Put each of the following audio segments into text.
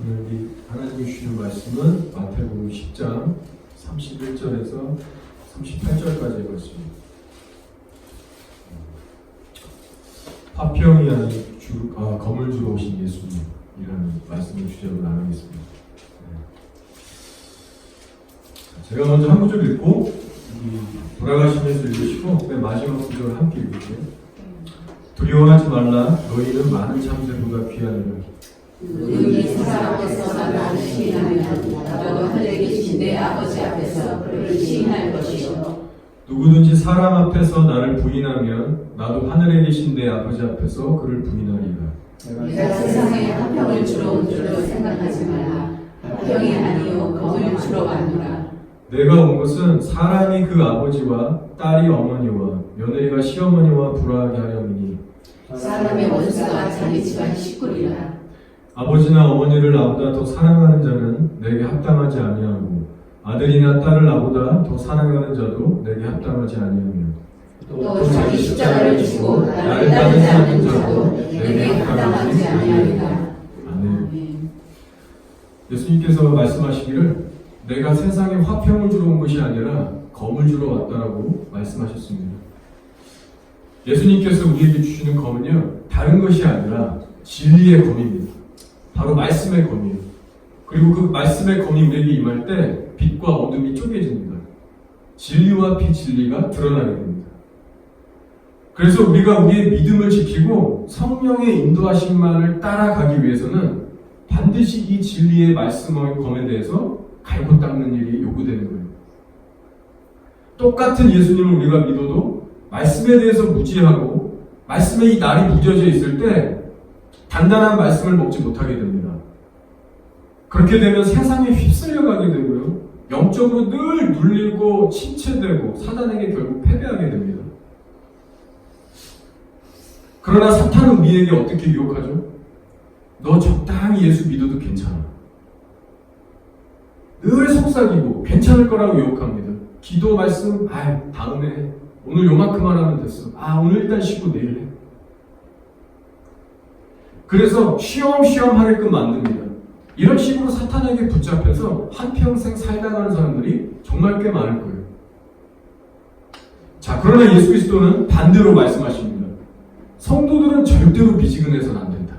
오늘 이 하나님이 주시는 말씀은 마태복음 10장 31절에서 38절까지의 말씀입니다. 화평이 아닌 검을 주러 오신 예수님이라는 말씀을 주제로 나누겠습니다. 제가 먼저 한 구절 읽고 돌아가시면서 읽으시고 맨 마지막 구절을 함께 읽을게요. 두려워하지 말라. 너희는 많은 참새보다 귀하니라. 너희 사람 앞에서 나를 시인하면 나도 하늘에 계신 내 아버지 앞에서 그를 시인할 것이요. 누구든지 사람 앞에서 나를 부인하면 나도 하늘에 계신 내 아버지 앞에서 그를 부인하리라. 내가 세상에 화평을 주러 온 줄로 생각하지 말라. 화평이 아니요 검을 주러 왔노라. 내가 온 것은 사람이 그 아버지와 딸이 어머니와 며느리가 시어머니와 불화하게 하려니니 사람의 원수가 자기 집안 식구리라. 아버지나 어머니를 나보다 더 사랑하는 자는 내게 합당하지 아니하고 아들이나 딸을 나보다 더 사랑하는 자도 내게 합당하지 아니하며 또 자기 십자가를 지고 나를 따르지 않는 자도 내게 합당하지 아니하리라. 아멘. 예수님께서 말씀하시기를 내가 세상에 화평을 주러 온 것이 아니라 검을 주러 왔다라고 말씀하셨습니다. 예수님께서 우리에게 주시는 검은요, 다른 것이 아니라 진리의 검입니다. 바로 말씀의 검이에요. 그리고 그 말씀의 검이 우리에게 임할 때 빛과 어둠이 쪼개집니다. 진리와 비진리가 드러나게 됩니다. 그래서 우리가 우리의 믿음을 지키고 성령의 인도하심만을 따라가기 위해서는 반드시 이 진리의 말씀의 검에 대해서 갈고 닦는 일이 요구되는 거예요. 똑같은 예수님을 우리가 믿어도 말씀에 대해서 무지하고 말씀에 이 날이 무뎌져 있을 때 단단한 말씀을 먹지 못하게 됩니다. 그렇게 되면 세상에 휩쓸려가게 되고요. 영적으로 늘 눌리고 침체되고 사단에게 결국 패배하게 됩니다. 그러나 사탄은 우리에게 어떻게 유혹하죠? 너 적당히 예수 믿어도 괜찮아. 늘 속삭이고 괜찮을 거라고 유혹합니다. 기도 말씀, 다음에 해. 오늘 요만큼만 하면 됐어. 오늘 일단 쉬고 내일 해. 그래서 쉬엄쉬엄 하게끔 만듭니다. 이런 식으로 사탄에게 붙잡혀서 한평생 살다가는 사람들이 정말 꽤 많을 거예요. 자, 그러나 예수 그리스도는 반대로 말씀하십니다. 성도들은 절대로 미지근해서는 안 된다.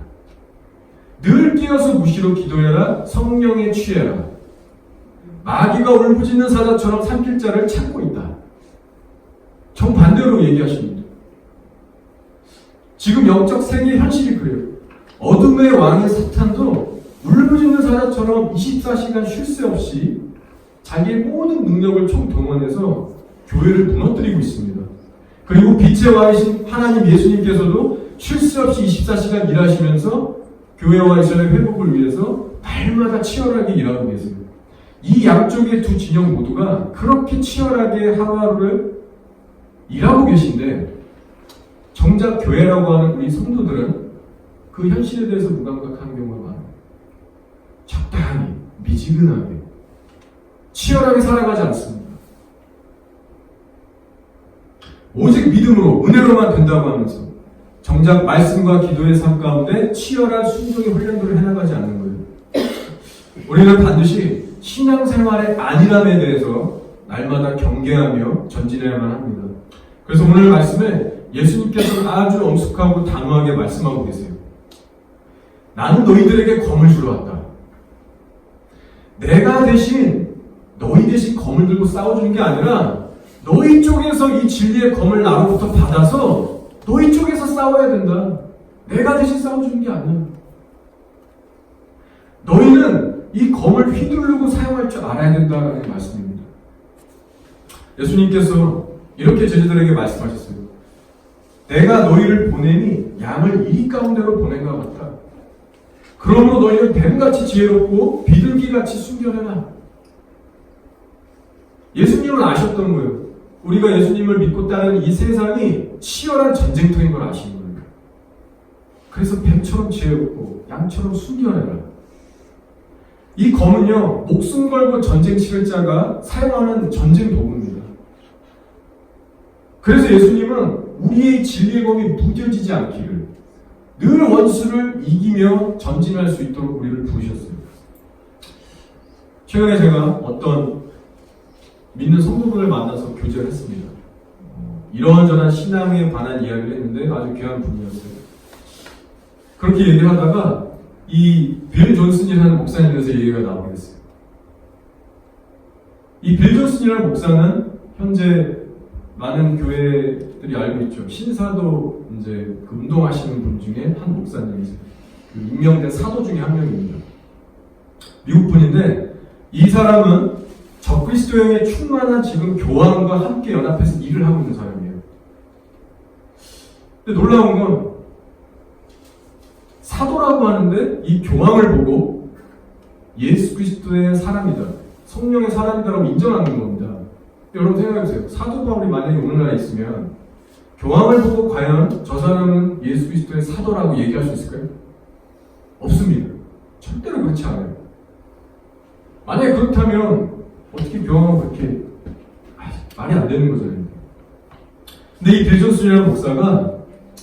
늘 깨어서 무시로 기도해라. 성령에 취해라. 마귀가 울부짖는 사자처럼 삼킬 자를 찾고 있다. 정반대로 얘기하십니다. 지금 영적 세계의 현실이 그래요. 어둠의 왕인 사탄도 울부짖는 사자처럼 24시간 쉴 새 없이 자기의 모든 능력을 총동원해서 교회를 무너뜨리고 있습니다. 그리고 빛의 왕이신 하나님 예수님께서도 쉴 새 없이 24시간 일하시면서 교회와 이스라엘 회복을 위해서 날마다 치열하게 일하고 계세요. 이 양쪽의 두 진영 모두가 그렇게 치열하게 하루하루를 일하고 계신데 정작 교회라고 하는 우리 성도들은 그 현실에 대해서 무감각한 경우가 많아요. 적당히, 미지근하게, 치열하게 살아가지 않습니다. 오직 믿음으로, 은혜로만 된다고 하면서 정작 말씀과 기도의 삶 가운데 치열한 순종의 훈련들을 해나가지 않는 거예요. 우리는 반드시 신앙생활의 안일함에 대해서 날마다 경계하며 전진해야만 합니다. 그래서 오늘 말씀에 예수님께서는 아주 엄숙하고 단호하게 말씀하고 계세요. 나는 너희들에게 검을 주러 왔다. 내가 대신 너희 대신 검을 들고 싸워주는 게 아니라 너희 쪽에서 이 진리의 검을 나로부터 받아서 너희 쪽에서 싸워야 된다. 내가 대신 싸워주는 게 아니야. 너희는 이 검을 휘두르고 사용할 줄 알아야 된다는 말씀입니다. 예수님께서 이렇게 제자들에게 말씀하셨어요. 내가 너희를 보내니 양을 이리 가운데로 보낸 것 같다. 그러므로 너희는 뱀같이 지혜롭고 비둘기같이 순결해라. 예수님은 아셨던 거예요. 우리가 예수님을 믿고 따르는 이 세상이 치열한 전쟁터인 걸 아시는 거예요. 그래서 뱀처럼 지혜롭고 양처럼 순결해라. 이 검은요, 목숨 걸고 전쟁 치를 자가 사용하는 전쟁 도구입니다. 그래서 예수님은 우리의 진리의 검이 무뎌지지 않기를 늘 원수를 이기며 전진할 수 있도록 우리를 부르셨어요. 최근에 제가 어떤 믿는 성도분을 만나서 교제를 했습니다. 이런저런 신앙에 관한 이야기를 했는데 아주 귀한 분이었어요. 그렇게 얘기를 하다가 이 빌 존슨이라는 목사님에 대해서 얘기가 나오게 됐어요. 이 빌 존슨이라는 목사는 현재 많은 교회들이 알고 있죠. 신사도 이제 그 운동하시는 분 중에 한 목사님이세요. 그 임명된 사도 중에 한 명입니다. 미국 분인데 이 사람은 적그리스도형에 충만한 지금 교황과 함께 연합해서 일을 하고 있는 사람이에요. 근데 놀라운 건 사도라고 하는데 이 교황을 보고 예수 그리스도의 사람이다, 성령의 사람이다라고 인정하는 겁니다. 여러분 생각해보세요. 사도 바울이 만약에 오늘날에 있으면 교황을 보고 과연 저 사람은 예수 그리스도의 사도라고 얘기할 수 있을까요? 없습니다. 절대로 그렇지 않아요. 만약에 그렇다면 어떻게 교황은 그렇게 말이 안 되는 거잖아요. 근데 이 빌 존슨이라는 목사가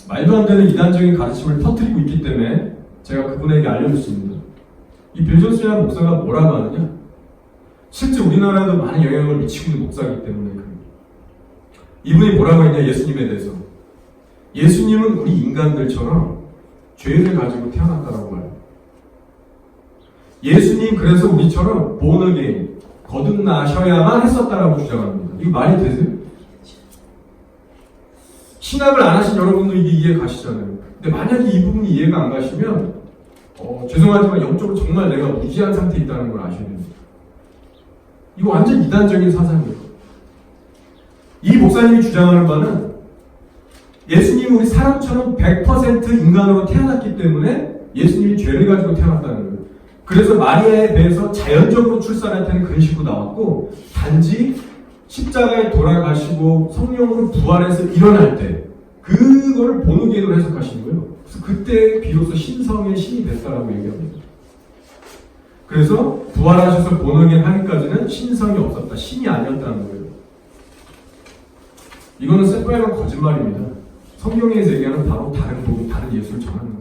말도 안 되는 이단적인 가르침을 퍼뜨리고 있기 때문에 제가 그분에게 알려줬습니다. 이 빌 존슨이라는 목사가 뭐라고 하느냐? 실제 우리나라에도 많은 영향을 미치고 있는 목사이기 때문에 그래요. 이분이 뭐라고 했냐, 예수님에 대해서. 예수님은 우리 인간들처럼 죄를 가지고 태어났다라고 해요. 예수님 그래서 우리처럼 born again, 거듭나셔야만 했었다라고 주장합니다. 이거 말이 되세요? 신학을 안 하신 여러분도 이게 이해 가시잖아요. 근데 만약에 이 부분이 이해가 안 가시면 죄송하지만 영적으로 정말 내가 무지한 상태에 있다는 걸 아셔야 됩니다. 이거 완전 이단적인 사상이에요. 이 목사님이 주장하는 바는 예수님이 우리 사람처럼 100% 인간으로 태어났기 때문에 예수님이 죄를 가지고 태어났다는 거예요. 그래서 마리아에 대해서 자연적으로 출산할 때는 그런 식으로 나왔고, 단지 십자가에 돌아가시고 성령으로 부활해서 일어날 때 그걸 본우기로 해석하시는 거예요. 그래서 그때 비로소 신성의 신이 됐다라고 얘기합니다. 그래서 부활하셔서 본우기 하기까지는 신성이 없었다, 신이 아니었다는 거예요. 이거는 새빨간 거짓말입니다. 성경에서 얘기하는 바로 다른 복음, 다른 예수를 전하는 거예요.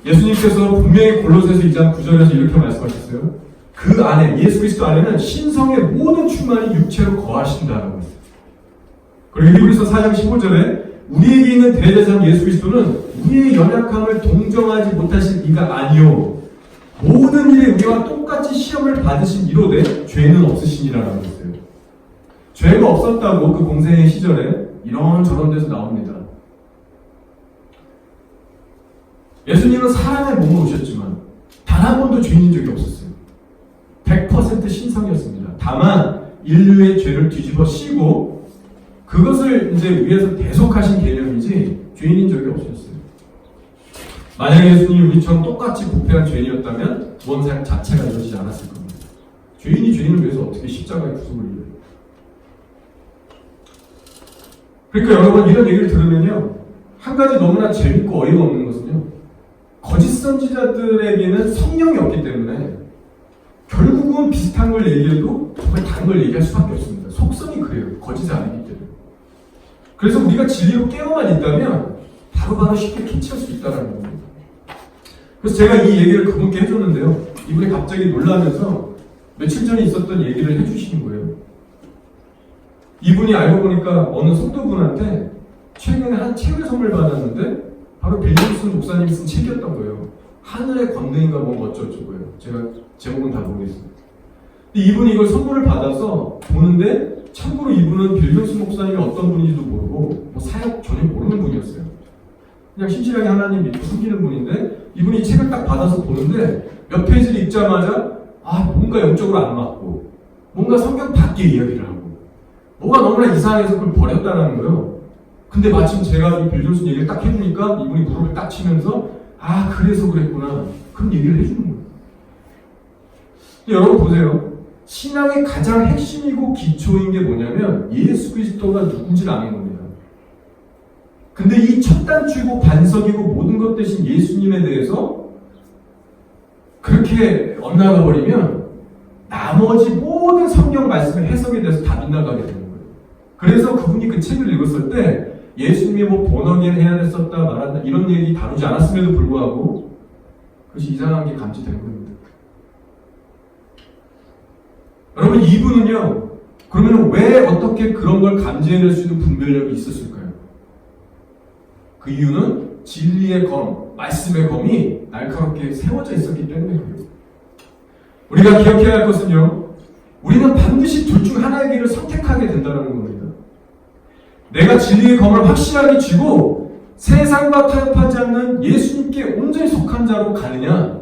예수님께서 분명히 골로새서 2장 9절에서 이렇게 말씀하셨어요. 그 안에, 예수 그리스도 안에는 신성의 모든 충만이 육체로 거하신다라고 했어요. 그리고 히브리서 4장 15절에 우리에게 있는 대제사장 예수 그리스도는 우리의 연약함을 동정하지 못하신 이가 아니요 모든 일에 우리와 똑같이 시험을 받으신 이로되 죄는 없으시니라라고 했어요. 죄가 없었다고 그 공생의 시절에 이런저런 데서 나옵니다. 예수님은 사람의 몸으로 오셨지만 단 한 번도 죄인인 적이 없었어요. 100% 신성이었습니다. 다만 인류의 죄를 뒤집어 씌고 그것을 이제 위에서 대속하신 개념이지 죄인인 적이 없었어요. 만약에 예수님이 우리처럼 똑같이 부패한 죄인이었다면 구원사역 자체가 이루어지지 않았을 겁니다. 죄인이 죄인을 위해서 어떻게 십자가의 구속을 이뤄요? 그러니까 여러분 이런 얘기를 들으면요, 한 가지 너무나 재밌고 어이가 없는 것은요, 거짓 선지자들에게는 성령이 없기 때문에 결국은 비슷한 걸 얘기해도 정말 다른 걸 얘기할 수밖에 없습니다. 속성이 그래요. 거짓이 아니기 때문에. 그래서 우리가 진리로 깨어만 있다면 바로바로 쉽게 캐치할 수 있다는 겁니다. 그래서 제가 이 얘기를 그분께 해줬는데요, 이분이 갑자기 놀라면서 며칠 전에 있었던 얘기를 해주시는 거예요. 이분이 알고 보니까 어느 성도분한테 최근에 한 책을 선물 받았는데 바로 빌 존슨 목사님이 쓴 책이었던 거예요. 하늘의 권능인가 뭐 어쩌고저쩌고요. 제가 제목은 다 모르겠습니다. 근데 이분이 이걸 선물을 받아서 보는데 참고로 이분은 빌 존슨 목사님이 어떤 분인지도 모르고 뭐 사역 전혀 모르는 분이었어요. 그냥 신실하게 하나님 믿고 섬기는 분인데 이분이 이 책을 딱 받아서 보는데 몇 페이지를 읽자마자 뭔가 영적으로 안 맞고 뭔가 성경 밖에 이야기를 하고 뭐가 너무나 이상해서 그걸 버렸다는 거예요. 근데 마침 제가 이 빌 존슨 얘기를 딱 해주니까 이분이 무릎을 딱 치면서 그래서 그랬구나, 그런 얘기를 해주는 거예요. 여러분 보세요. 신앙의 가장 핵심이고 기초인 게 뭐냐면 예수 그리스도가 누군지를 아는 겁니다. 근데 이 첫 단추이고 반석이고 모든 것 대신 예수님에 대해서 그렇게 엇나가 버리면 나머지 모든 성경 말씀의 해석에 대해서 다 빗나가게 되는 거예요. 그래서 그분이 그 책을 읽었을 때 예수님이 뭐 본어겐 해야 됐었다 말한다 이런 얘기 다루지 않았음에도 불구하고 그것이 이상한 게 감지된 겁니다. 여러분 이분은요, 그러면 왜 어떻게 그런 걸 감지해낼 수 있는 분별력이 있었을까요? 그 이유는 진리의 검, 말씀의 검이 날카롭게 세워져 있었기 때문에 그래요. 우리가 기억해야 할 것은요, 우리는 반드시 둘 중 하나의 길을 선택하게 된다는 겁니다. 내가 진리의 검을 확실하게 쥐고 세상과 타협하지 않는 예수님께 온전히 속한 자로 가느냐,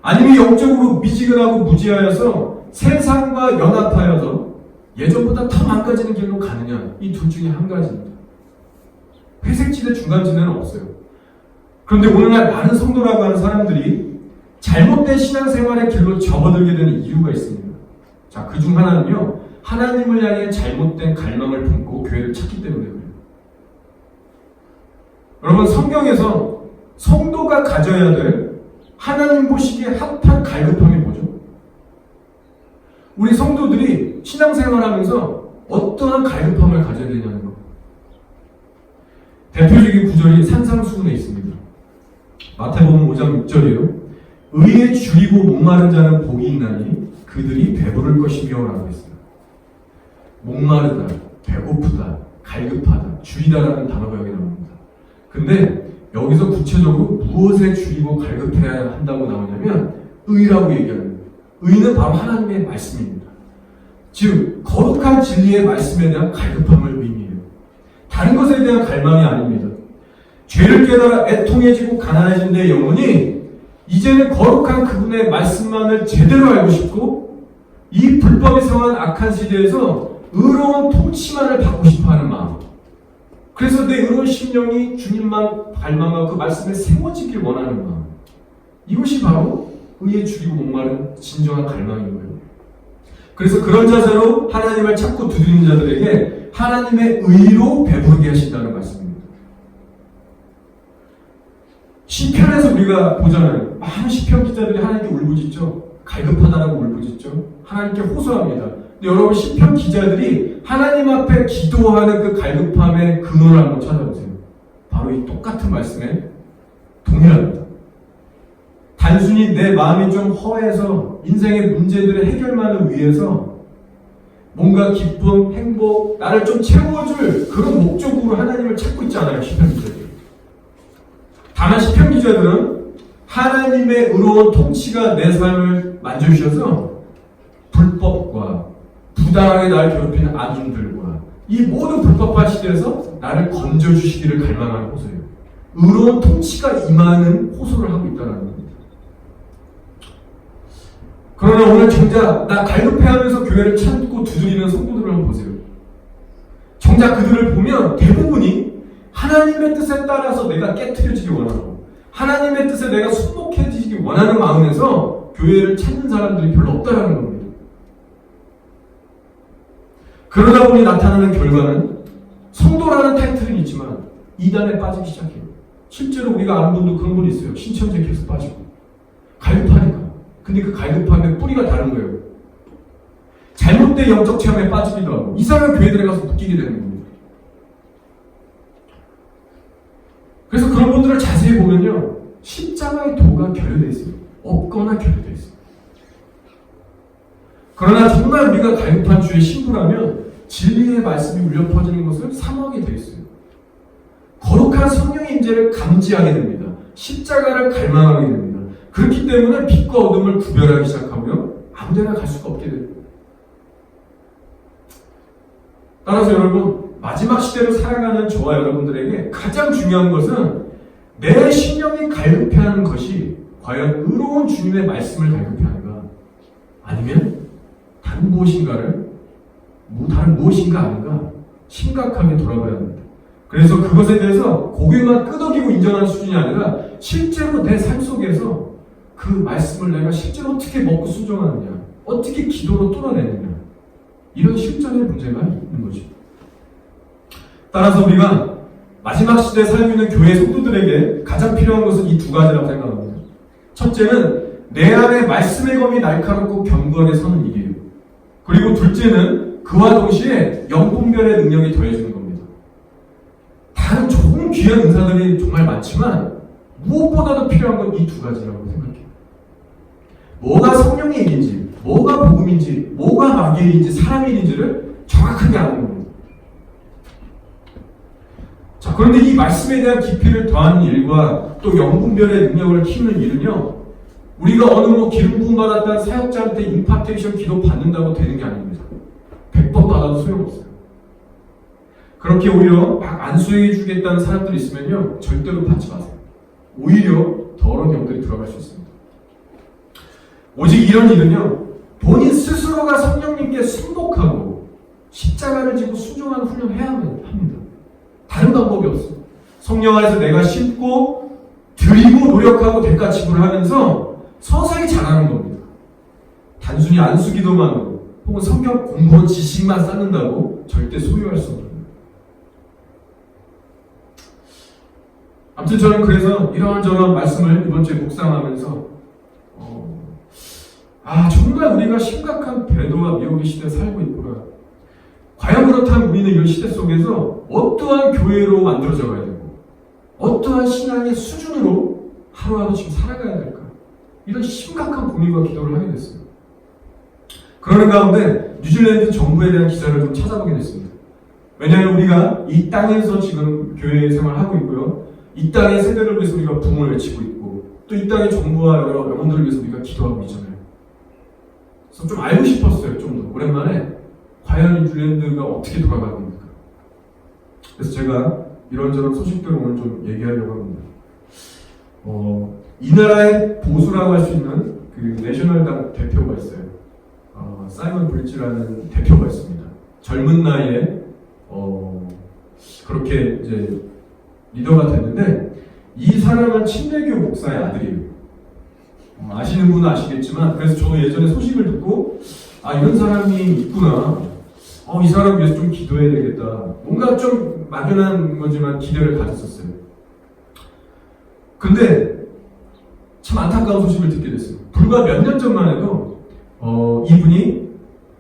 아니면 영적으로 미지근하고 무지하여서 세상과 연합하여서 예전보다 더 망가지는 길로 가느냐, 이 둘 중에 한 가지입니다. 회색지대 중간지대는 없어요. 그런데 오늘날 많은 성도라고 하는 사람들이 잘못된 신앙생활의 길로 접어들게 되는 이유가 있습니다. 자, 그 중 하나는요, 하나님을 향해 잘못된 갈망을 품고 교회를 찾기 때문에 그래요. 여러분, 성경에서 성도가 가져야 될 하나님 보시기에 합한 갈급함이 뭐죠? 우리 성도들이 신앙생활하면서 어떠한 갈급함을 가져야 되냐는 거. 대표적인 구절이 산상수훈에 있습니다. 마태복음 5장 6절이에요. 의에 줄이고 목마른 자는 복이 있나니 그들이 배부를 것이며 라고 했어요. 목마르다, 배고프다, 갈급하다, 줄이다라는 단어가 여기 나옵니다. 근데 여기서 구체적으로 무엇에 줄이고 갈급해야 한다고 나오냐면 의라고 얘기합니다. 의는 바로 하나님의 말씀입니다. 즉 거룩한 진리의 말씀에 대한 갈급함을 의미해요. 다른 것에 대한 갈망이 아닙니다. 죄를 깨달아 애통해지고 가난해진 내 영혼이 이제는 거룩한 그분의 말씀만을 제대로 알고 싶고 이 불법에 성한 악한 시대에서 의로운 통치만을 받고 싶어하는 마음. 그래서 내 의로운 심령이 주님만 갈망하고 그 말씀에 세워지길 원하는 마음. 이것이 바로 의에 줄이고 목마른 진정한 갈망인 거예요. 그래서 그런 자세로 하나님을 찾고 두드리는 자들에게 하나님의 의로 배부르게 하신다는 말씀입니다. 시편에서 우리가 보잖아요. 많은 시편 기자들이 하나님께 울부짖죠. 갈급하다라고 울부짖죠. 하나님께 호소합니다. 근데 여러분, 시편 기자들이 하나님 앞에 기도하는 그 갈급함의 근원을 한번 찾아보세요. 바로 이 똑같은 말씀에 동일합니다. 단순히 내 마음이 좀 허해서 인생의 문제들의 해결만을 위해서 뭔가 기쁨, 행복, 나를 좀 채워줄 그런 목적으로 하나님을 찾고 있지 않아요, 시편 기자들. 다만 시편 기자들은 하나님의 의로운 통치가 내 삶을 만져주셔서 불법과 부당하게 나를 괴롭히는 악인들과 이 모든 불법화 시대에서 나를 건져주시기를 갈망하는 호소예요. 의로운 통치가 임하는 호소를 하고 있다는 겁니다. 그러나 오늘 정작 나 갈급해하면서 교회를 찾고 두드리는 성도들을 한번 보세요. 정작 그들을 보면 대부분이 하나님의 뜻에 따라서 내가 깨트려지기 원하고 하나님의 뜻에 내가 순복해지기 원하는 마음에서 교회를 찾는 사람들이 별로 없다라는 겁니다. 그러다 보니 나타나는 결과는 성도라는 타이틀은 있지만 이단에 빠지기 시작해요. 실제로 우리가 아는 분도 그런 분이 있어요. 신천지에 계속 빠지고 갈급하니까. 근데 그 갈급함의 뿌리가 다른 거예요. 잘못된 영적 체험에 빠지기도 하고 이상한 교회들에 가서 묶이게 되는 겁니다. 그래서 그런 분들을 자세히 보면요, 십자가의 도가 결여되어 있어요. 없거나 결여되어 있어요. 그러나 정말 우리가 갈급한 주의 신부라면 진리의 말씀이 울려 퍼지는 것을 사모하게 되어 있어요. 거룩한 성령의 임재를 감지하게 됩니다. 십자가를 갈망하게 됩니다. 그렇기 때문에 빛과 어둠을 구별하기 시작하며 아무데나 갈 수가 없게 됩니다. 따라서 여러분, 마지막 시대를 살아가는 저와 여러분들에게 가장 중요한 것은 내 심령이 갈급해하는 것이 과연 의로운 주님의 말씀을 갈급해하는가, 아니면 다른 무엇인가 아닌가 심각하게 돌아봐야 합니다. 그래서 그것에 대해서 고개만 끄덕이고 인정하는 수준이 아니라 실제로 내 삶 속에서 그 말씀을 내가 실제로 어떻게 먹고 순종하느냐, 어떻게 기도로 뚫어내느냐, 이런 실전의 문제가 있는 거죠. 따라서 우리가 마지막 시대에 살고 있는 교회 성도들에게 가장 필요한 것은 이 두 가지라고 생각합니다. 첫째는 내 안에 말씀의 검이 날카롭고 견고하게 서는 일이에요. 그리고 둘째는 그와 동시에 영분별의 능력이 더해지는 겁니다. 다른 좋은 귀한 은사들이 정말 많지만 무엇보다도 필요한 건 이 두 가지라고 생각해요. 뭐가 성령의 일인지, 뭐가 복음인지, 뭐가 마귀인지, 사람의 일인지를 정확하게 아는 겁니다. 자, 그런데 이 말씀에 대한 깊이를 더하는 일과 또 영분별의 능력을 키우는 일은요, 우리가 어느 기름 부음 받았다는 사역자한테 임파테이션 기도 받는다고 되는 게 아닙니다. 100번 받아도 소용없어요. 그렇게 오히려 막 안수해 주겠다는 사람들이 있으면요, 절대로 받지 마세요. 오히려 더러운 영들이 들어갈 수 있습니다. 오직 이런 일은요, 본인 스스로가 성령님께 순복하고 십자가를 지고 순종하는 훈련을 해야 합니다. 다른 방법이 없어요. 성령 안에서 내가 심고 드리고 노력하고 대가 지불을 하면서 서서히 자라는 겁니다. 단순히 안수기도만으로 혹은 성경 공부 지식만 쌓는다고 절대 소유할 수 없습니다. 아무튼 저는 그래서 이런저런 말씀을 이번 주에 묵상하면서 정말 우리가 심각한 배도와 미혹의 시대에 살고 있구나. 과연 그렇다면 우리는 이런 시대 속에서 어떠한 교회로 만들어져 가야 되고 어떠한 신앙의 수준으로 하루하루 지금 살아가야 될까? 이런 심각한 고민과 기도를 하게 됐어요. 그러는 가운데 뉴질랜드 정부에 대한 기사를 좀 찾아보게 됐습니다. 왜냐하면 우리가 이 땅에서 지금 교회 생활을 하고 있고요. 이 땅의 세대를 위해서 우리가 부흥을 외치고 있고 또 이 땅의 정부와 여러 영혼들을 위해서 우리가 기도하고 있잖아요. 그래서 좀 알고 싶었어요. 좀 더 오랜만에 과연 뉴질랜드가 어떻게 돌아가고 있는가. 그래서 제가 이런저런 소식들을 오늘 좀 얘기하려고 합니다. 이 나라의 보수라고 할 수 있는 그 내셔널당 대표가 있어요. 사이먼 브릿지라는 대표가 있습니다. 젊은 나이에 그렇게 이제 리더가 됐는데 이 사람은 침례교 목사의 아들이에요. 아시는 분은 아시겠지만 그래서 저도 예전에 소식을 듣고 이런 사람이 있구나. 이 사람 위해서 좀 기도해야 되겠다. 뭔가 좀 막연한 거지만 기대를 가졌었어요. 근데 참 안타까운 소식을 듣게 됐어요. 불과 몇 년 전만 해도 이분이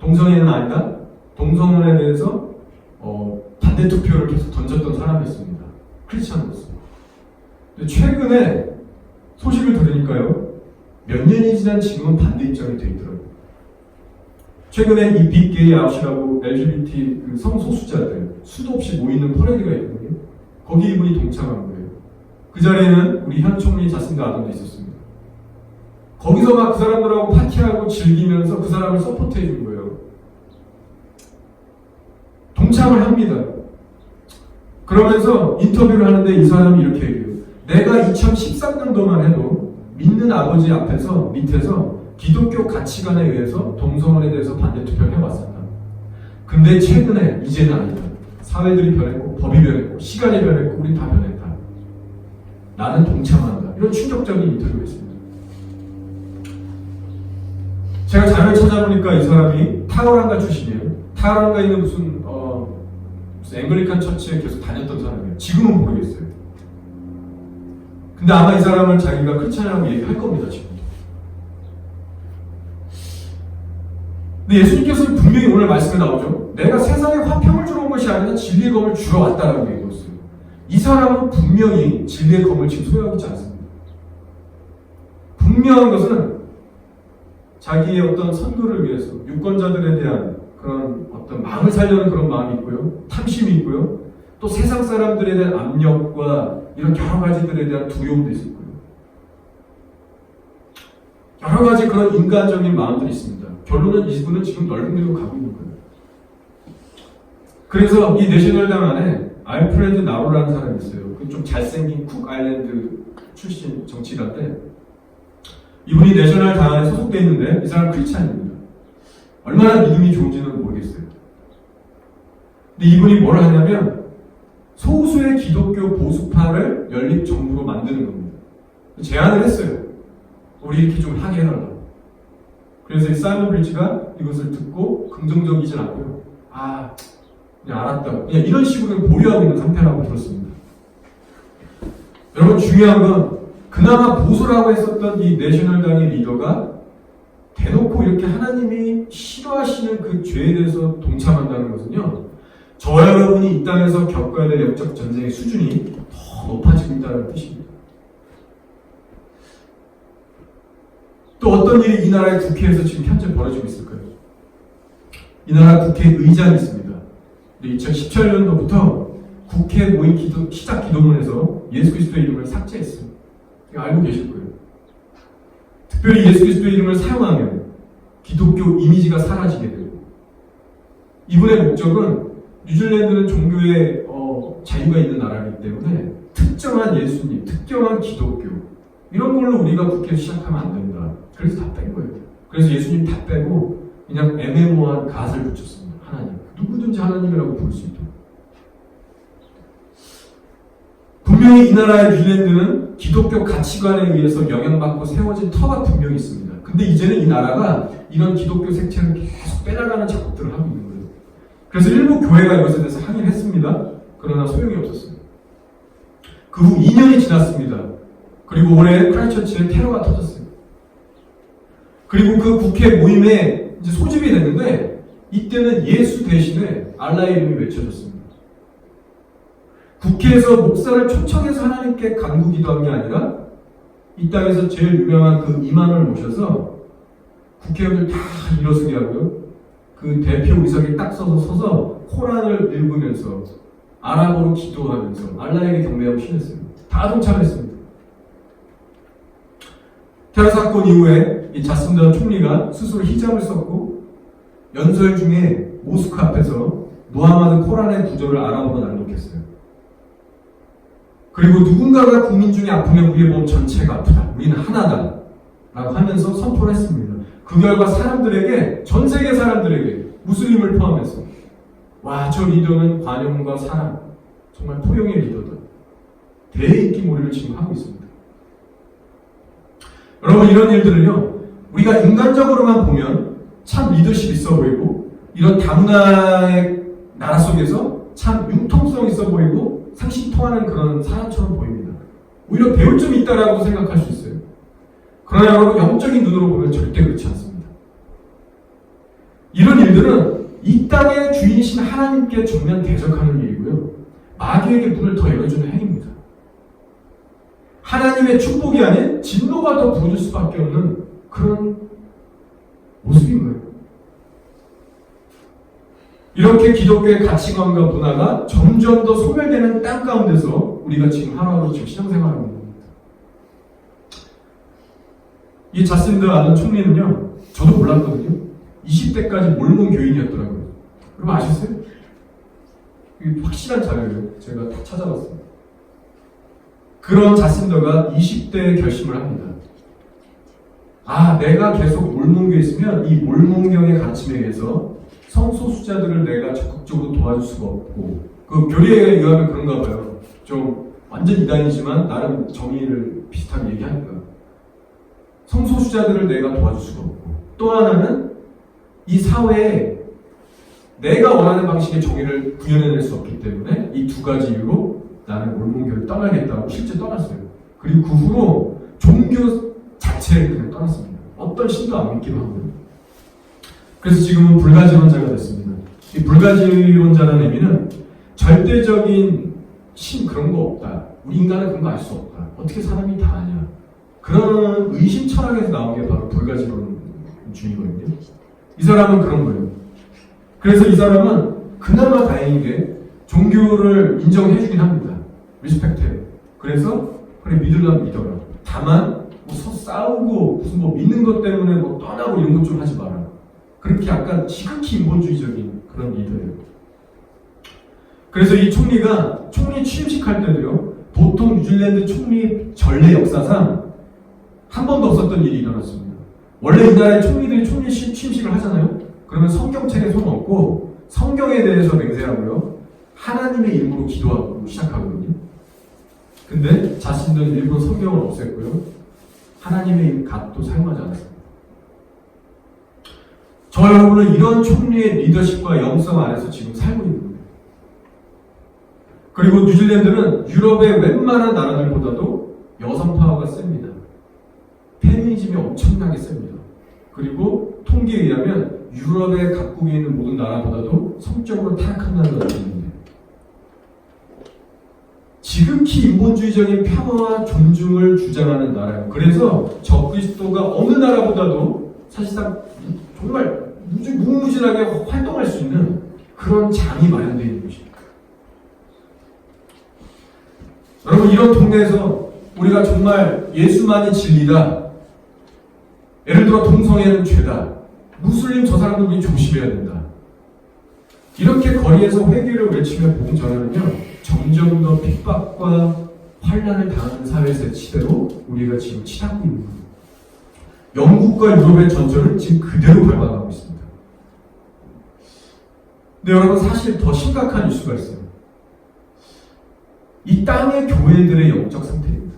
동성애는 아니다. 동성혼에 대해서 반대 투표를 계속 던졌던 사람이었습니다. 크리스찬으로서. 근데 최근에 소식을 들으니까요. 몇 년이 지난 지금은 반대 입장이 돼 있더라고요. 최근에 이 빅게이 아웃이라고 LGBT 그 성소수자들 수도 없이 모이는 퍼레이드가 있거든요. 거기 이분이 동참한 거예요. 그 자리에는 우리 현 총리 자신과 아들도 있었습니다. 거기서 막 그 사람들하고 파티하고 즐기면서 그 사람을 서포트해 준 거예요. 동참을 합니다. 그러면서 인터뷰를 하는데 이 사람이 이렇게 얘기해요. 내가 2013년도만 해도 믿는 아버지 앞에서 밑에서 기독교 가치관에 의해서 동성혼에 대해서 반대 투표를 해왔었다. 근데 최근에 이제는 아니다. 사회들이 변했고 법이 변했고 시간이 변했고 우린 다 변했다. 나는 동참한다. 이런 충격적인 인터뷰였습니다. 제가 자료를 찾아보니까 이 사람이 타우랑가 출신이에요. 타우랑가에 있는 무슨 앵글리칸 처치에 계속 다녔던 사람이에요. 지금은 모르겠어요. 근데 아마 이 사람은 자기가 크리스찬이라고 얘기할 겁니다. 지금도. 근데 예수님께서는 분명히 오늘 말씀에 나오죠. 내가 세상에 화평을 주러 온 것이 아니라 진리의 검을 주러 왔다라고 얘기했어요. 이 사람은 분명히 진리의 검을 지금 소유하고 있지 않습니다. 분명한 것은 자기의 어떤 선거를 위해서 유권자들에 대한 그런 어떤 마음을 살려는 그런 마음이 있고요. 탐심이 있고요. 또 세상 사람들에 대한 압력과 이런 여러 가지들에 대한 두려움도 있을 거예요. 여러 가지 그런 인간적인 마음들이 있습니다. 결론은 이분은 지금 넓은 데로 가고 있는 거예요. 그래서 이 내셔널당 안에 알프레드 나로라는 사람이 있어요. 그 좀 잘생긴 쿡 아일랜드 출신 정치가인데 이분이 내셔널당 안에 소속되어 있는데 이 사람은 크리스찬입니다. 얼마나 믿음이 좋은지는 모르겠어요. 근데 이분이 뭘 하냐면 소수의 기독교 보수파를 연립 정부로 만드는 겁니다. 제안을 했어요. 우리 이렇게 좀 하게 해달라고. 그래서 이 사이먼 브릿지가 이것을 듣고 긍정적이진 않고요. 그냥 알았다고. 그냥 이런 식으로 보류하고 있는 상태라고 들었습니다. 여러분 중요한 건 그나마 보수라고 했었던 이 내셔널당의 리더가 대놓고 이렇게 하나님이 싫어하시는 그 죄에 대해서 동참한다는 것은요. 저와 여러분이 이 땅에서 겪어야 될 영적 전쟁의 수준이 더 높아지고 있다는 뜻입니다. 또 어떤 어떤 일이 이 나라의 국회에서 지금 현재 벌어지고 있을까요? 이 나라 국회의장이 있습니다. 2017년도부터 국회 모임 시작 기도문에서 예수 그리스도의 이름을 삭제했어요. 알고 계실 거예요. 특별히 예수 그리스도의 이름을 사용하면 기독교 이미지가 사라지게 되고, 이분의 목적은 뉴질랜드는 종교의 자유가 있는 나라이기 때문에 특정한 예수님, 특정한 기독교 이런 걸로 우리가 국회에서 시작하면 안 된다. 그래서 다 뺀 거예요. 그래서 예수님 다 빼고 그냥 애매모호한 갓을 붙였습니다. 하나님. 누구든지 하나님이라고 부를 수 있도록. 분명히 이 나라의 뉴질랜드는 기독교 가치관에 의해서 영향받고 세워진 터가 분명히 있습니다. 근데 이제는 이 나라가 이런 기독교 색채를 계속 빼나가는 작업들을 하고 있는 거예요. 그래서 일부 교회가 이것에 대해서 항의를 했습니다. 그러나 소용이 없었어요. 그 후 2년이 지났습니다. 그리고 올해 크라이처치에 테러가 터졌어요. 그리고 그 국회 모임에 이제 소집이 됐는데 이때는 예수 대신에 알라의 이름이 외쳐졌습니다. 국회에서 목사를 초청해서 하나님께 간구 기도한 게 아니라 이 땅에서 제일 유명한 그 이만을 모셔서 국회의원들 다 일어서게 하고요. 그 대표 의석에 딱 서서 코란을 읽으면서 아랍어로 기도하면서 알라에게 경배하고 신했어요. 다 동참했습니다. 테러 사건 이후에 이 자신더 총리가 스스로 히잡을 썼고 연설 중에 모스크 앞에서 무하마드 코란의 구절을 아랍어로 낭독했어요. 그리고 누군가가 국민 중에 아프면 우리의 몸 전체가 아프다. 우리는 하나다. 라고 하면서 선포를 했습니다. 그 결과 사람들에게, 전 세계 사람들에게, 무슬림을 포함해서 와, 저 리더는 관용과 사랑, 정말 포용의 리더다. 대인기몰이를 지금 하고 있습니다. 여러분, 이런 일들을요, 우리가 인간적으로만 보면 참 리더십 있어 보이고, 이런 다문화의 나라 속에서 참 융통성 있어 보이고, 상식 통하는 그런 사람처럼 보입니다. 오히려 배울 점이 있다라고 생각할 수 있어요. 그러나 여러분, 영적인 눈으로 보면 절대 그렇지 않습니다. 이런 일들은 이 땅의 주인이신 하나님께 정면 대적하는 일이고요. 마귀에게 문을 더 열어주는 행위입니다. 하나님의 축복이 아닌 진노가 더 부어질 수밖에 없는 그런 모습인 거예요. 이렇게 기독교의 가치관과 문화가 점점 더 소멸되는 땅 가운데서 우리가 지금 하루하루 지금 신앙생활을 하는 겁니다. 이 자신드 아는 총리는요, 저도 몰랐거든요. 20대까지 몰몬 교인이었더라고요. 여러분 아셨어요? 이게 확실한 자료예요. 제가 다 찾아봤습니다. 그런 자신더가 20대에 결심을 합니다. 아, 내가 계속 몰몬교에 있으면 이 몰몬경의 가르침에 의해서 성소수자들을 내가 적극적으로 도와줄 수가 없고, 그 교리에 의하면 그런가 봐요. 좀 완전 이단이지만 나름 정의를 비슷하게 얘기하니까 성소수자들을 내가 도와줄 수가 없고, 또 하나는 이 사회에 내가 원하는 방식의 정의를 구현해낼 수 없기 때문에 이 두 가지 이유로 나는 몰몬교를 떠나겠다고 실제 떠났어요. 그리고 그 후로 종교 자체를 그냥 떠났습니다. 어떤 신도 안 믿기로 하고요. 그래서 지금은 불가지론자가 됐습니다. 이 불가지론자라는 의미는 절대적인 신 그런 거 없다. 우리 인간은 그런 거 알 수 없다. 어떻게 사람이 다 아냐. 그런 의심 철학에서 나온 게 바로 불가지론주의거든요. 이 사람은 그런 거예요. 그래서 이 사람은 그나마 다행이게 종교를 인정해주긴 합니다. 리스펙트해요. 그래서 그래 믿으려면 믿어라. 다만 뭐 싸우고 무슨 뭐 믿는 것 때문에 뭐 떠나고 이런 것 좀 하지 마라. 그렇게 약간 지극히 인본주의적인 그런 리더예요. 그래서 이 총리가 총리 취임식 할 때도요, 보통 뉴질랜드 총리 전례 역사상 한 번도 없었던 일이 일어났습니다. 원래 이 나라의 총리들이 총리 취임식을 하잖아요. 그러면 성경책에 손 얹고 성경에 대해서 맹세하고요, 하나님의 이름으로 기도하고 시작하거든요. 근데 자신들은 일부러 성경을 없앴고요, 하나님의 이름 갓도 사용하지 않았습니다. 저 여러분은 이런 총리의 리더십과 영성 안에서 지금 살고 있는 거예요. 그리고 뉴질랜드는 유럽의 웬만한 나라들보다도 여성 파워가 셉니다. 페미니즘이 엄청나게 셉니다. 그리고 통계에 의하면 유럽의 각국에 있는 모든 나라보다도 성적으로 타락한 나라가 있는데, 지극히 인본주의적인 평화와 존중을 주장하는 나라예요. 그래서 적그리스도가 어느 나라보다도 사실상 정말 무궁무진하게 활동할 수 있는 그런 장이 마련되어 있는 것입니다. 여러분, 이런 동네에서 우리가 정말 예수만이 진리다, 예를 들어 동성애는 죄다, 무슬림 저 사람들 우리 조심해야 된다, 이렇게 거리에서 회개를 외치며 복음 전하면요, 점점 더 핍박과 환난을 당하는 사회 시대로 우리가 지금 치닫고 있는 거예요. 영국과 유럽의 전철은 지금 그대로 밟아가고 있습니다. 근데 여러분, 사실 더 심각한 이슈가 있어요. 이 땅의 교회들의 영적 상태입니다.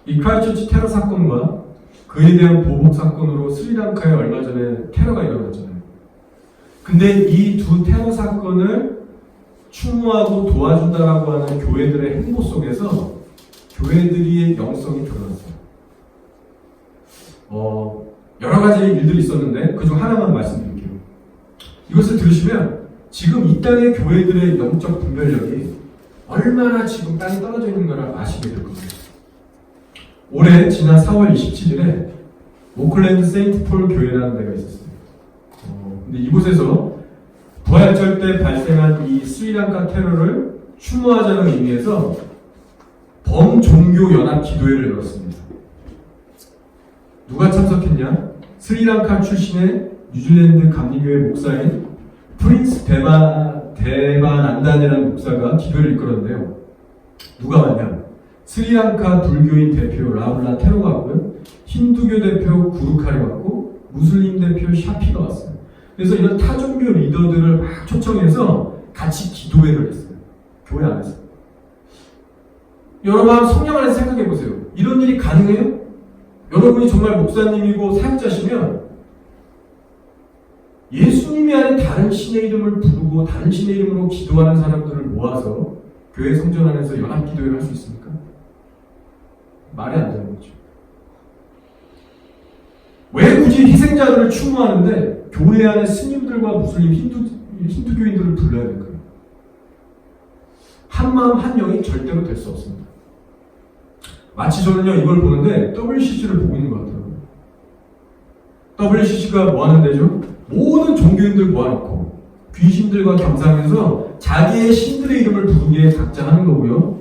이 크라이스트처치 테러 사건과 그에 대한 보복 사건으로 스리랑카에 얼마 전에 테러가 일어났잖아요. 근데 이 두 테러 사건을 추모하고 도와준다라고 하는 교회들의 행보 속에서 교회들의 영성이 드러났어요. 여러 가지 일들이 있었는데 그중 하나만 말씀드릴게요. 이것을 들으시면 지금 이 땅의 교회들의 영적 분별력이 얼마나 지금 땅에 떨어져 있는가를 아시게 될 겁니다. 올해 지난 4월 27일에 오클랜드 세인트 폴 교회라는 데가 있었어요. 근데 이곳에서 부활절 때 발생한 이 스리랑카 테러를 추모하자는 의미에서 범종교 연합 기도회를 열었습니다. 누가 참석했냐? 스리랑카 출신의 뉴질랜드 감리교회 목사인 프린스 데바난단이라는 목사가 기도를 이끌었는데요. 누가 왔냐? 스리랑카 불교인 대표 라울라 테로가 왔고요, 힌두교 대표 구루카리 왔고, 무슬림 대표 샤피가 왔어요. 그래서 이런 타종교 리더들을 막 초청해서 같이 기도회를 했어요. 교회 안에서. 여러분, 성령 안에서 생각해 보세요. 이런 일이 가능해요? 여러분이 정말 목사님이고 사역자시면 예수님이 아닌 다른 신의 이름을 부르고 다른 신의 이름으로 기도하는 사람들을 모아서 교회 성전 안에서 연합 기도회를 할 수 있습니까? 말이 안 되는 거죠. 왜 굳이 희생자들을 추모하는데 교회 안에 스님들과 무슬림 힌두교인들을 불러야 될까요? 한마음 한영이 절대로 될 수 없습니다. 마치 저는요, 이걸 보는데 WCC를 보고 있는 것 같더라고요. WCC가 뭐 하는 데죠? 모든 종교인들 모아놓고 귀신들과 겸상해서 자기의 신들의 이름을 부르게 각자 하는 거고요.